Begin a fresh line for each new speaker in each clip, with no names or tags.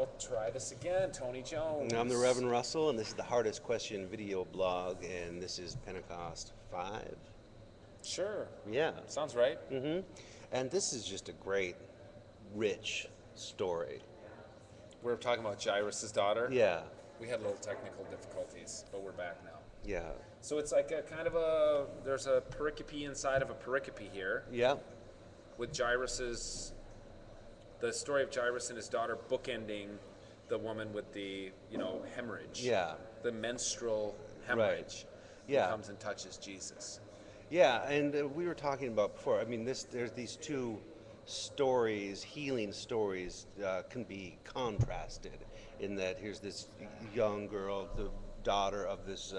we'll try this again. Tony Jones.
I'm the Reverend Russell, and this is the Hardest Question video blog, and this is Pentecost 5.
Sure.
Yeah.
Sounds right.
And this is just a great, rich story.
We're talking about Jairus' daughter.
Yeah.
We had little technical difficulties, but we're back now.
Yeah.
So it's like a kind of there's a pericope inside of a pericope here
Yeah.
with the story of Jairus and his daughter bookending the woman with the, hemorrhage.
Yeah.
The menstrual hemorrhage.
Yeah.
Who comes and touches Jesus.
Yeah, and we were talking about before, I mean, there's these two stories, healing stories, can be contrasted in that here's this young girl, the daughter of this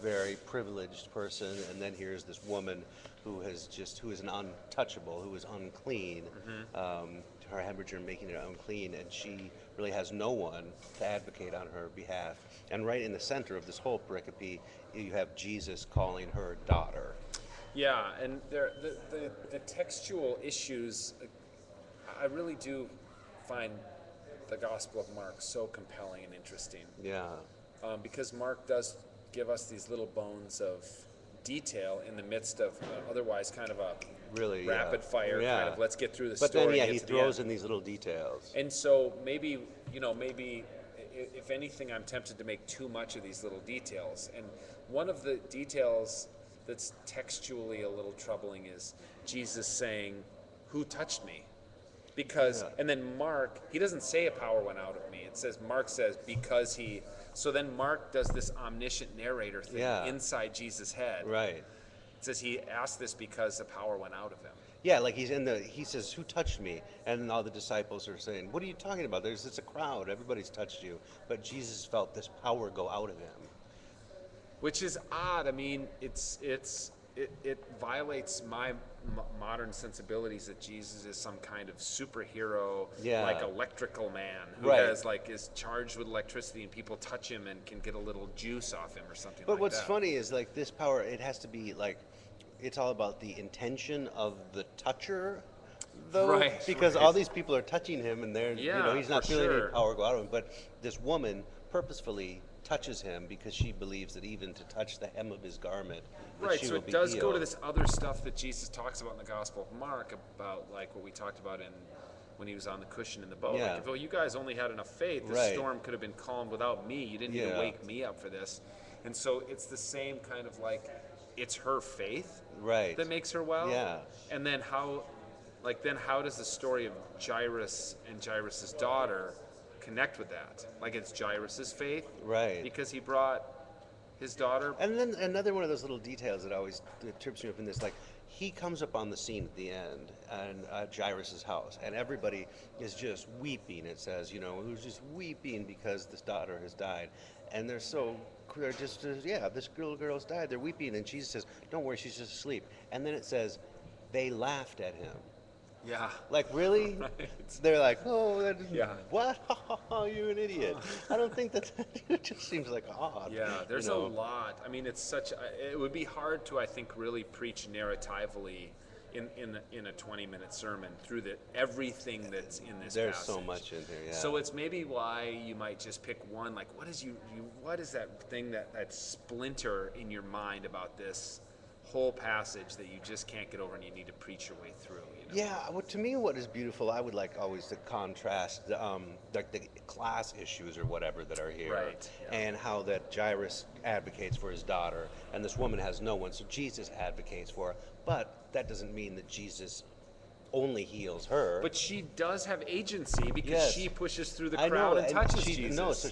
very privileged person, and then here's this woman who is an untouchable, who is unclean. Her hemorrhage are making her unclean, and she really has no one to advocate on her behalf. And right in the center of this whole pericope, you have Jesus calling her daughter.
Yeah, and the textual issues, I really do find the Gospel of Mark so compelling and interesting.
Yeah.
Because Mark does give us these little bones of detail in the midst of otherwise kind of a
really
rapid fire kind of let's get through the
but
story.
But then, he throws in these little details.
And so maybe if anything, I'm tempted to make too much of these little details. And one of the details that's textually a little troubling is Jesus saying, "Who touched me?" Because, and then Mark, he doesn't say a power went out of me. It says, Mark says, because he, so then Mark does this omniscient narrator thing inside Jesus' head.
Right.
It says he asked this because the power went out of him.
Yeah, like he says, "Who touched me?" And all the disciples are saying, "What are you talking about? It's a crowd. Everybody's touched you." But Jesus felt this power go out of him.
Which is odd. I mean, it violates my modern sensibilities that Jesus is some kind of superhero, like electrical man who is charged with electricity, and people touch him and can get a little juice off him or something.
But what's funny is like this power, it has to be like, it's all about the intention of the toucher, though, because all these people are touching him, and they're he's not feeling any power go out of him. But this woman purposefully touches him because she believes that even to touch the hem of his garment, that she will be healed. So it does
go to this other stuff that Jesus talks about in the Gospel of Mark, about like what we talked about when he was on the cushion in the boat.
Yeah.
Like, if you guys only had enough faith, the storm could have been calmed without me. You didn't need to wake me up for this. And so it's the same kind of like, it's her faith that makes her well.
Yeah.
And then how does the story of Jairus and Jairus' daughter connect with that? Like, it's Jairus' faith, because he brought his daughter.
And then another one of those little details that always trips me up in this, like, he comes up on the scene at the end at Jairus' house, and everybody is just weeping. It says, who's just weeping because this daughter has died, and they're just this little girl's died. They're weeping, and Jesus says, "Don't worry, she's just asleep." And then it says, they laughed at him.
Yeah.
Like, really? They're like, "Oh, what? You're an idiot." I don't think that it just seems like odd.
Yeah, there's a lot. I mean, it would be hard to, I think, really preach narratively in a 20-minute sermon through everything that's in this
There's
passage.
So much in here, yeah.
So it's maybe why you might just pick one, like, what is that thing, that splinter in your mind about this whole passage that you just can't get over and you need to preach your way through?
Yeah, well, to me, what is beautiful, I would like always to contrast like the class issues or whatever that are here, and how that Jairus advocates for his daughter, and this woman has no one, so Jesus advocates for her. But that doesn't mean that Jesus only heals her.
But she does have agency because she pushes through the crowd and touches Jesus.
No, so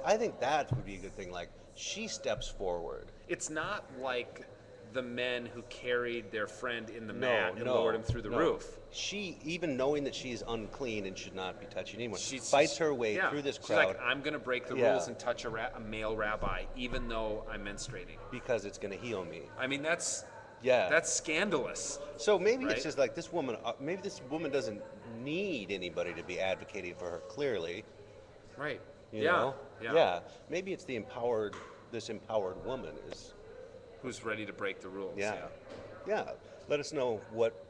I think that would be a good thing. Like, she steps forward.
It's not like the men who carried their friend in the mat and lowered him through the roof.
She, even knowing that she is unclean and should not be touching anyone, she fights her way through this crowd.
She's like, I'm going to break the rules and touch a male rabbi, even though I'm menstruating.
Because it's going to heal me.
I mean, that's scandalous.
So maybe it's just like this woman, maybe this woman doesn't need anybody to be advocating for her, clearly.
Right.
You know? Yeah. Maybe it's this empowered woman is...
who's ready to break the rules.
Yeah. Let us know what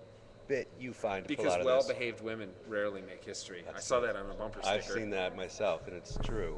bit you find to pull
Because
out of this?
well-behaved women rarely make history. I saw that on a bumper sticker.
I've seen that myself, and it's true.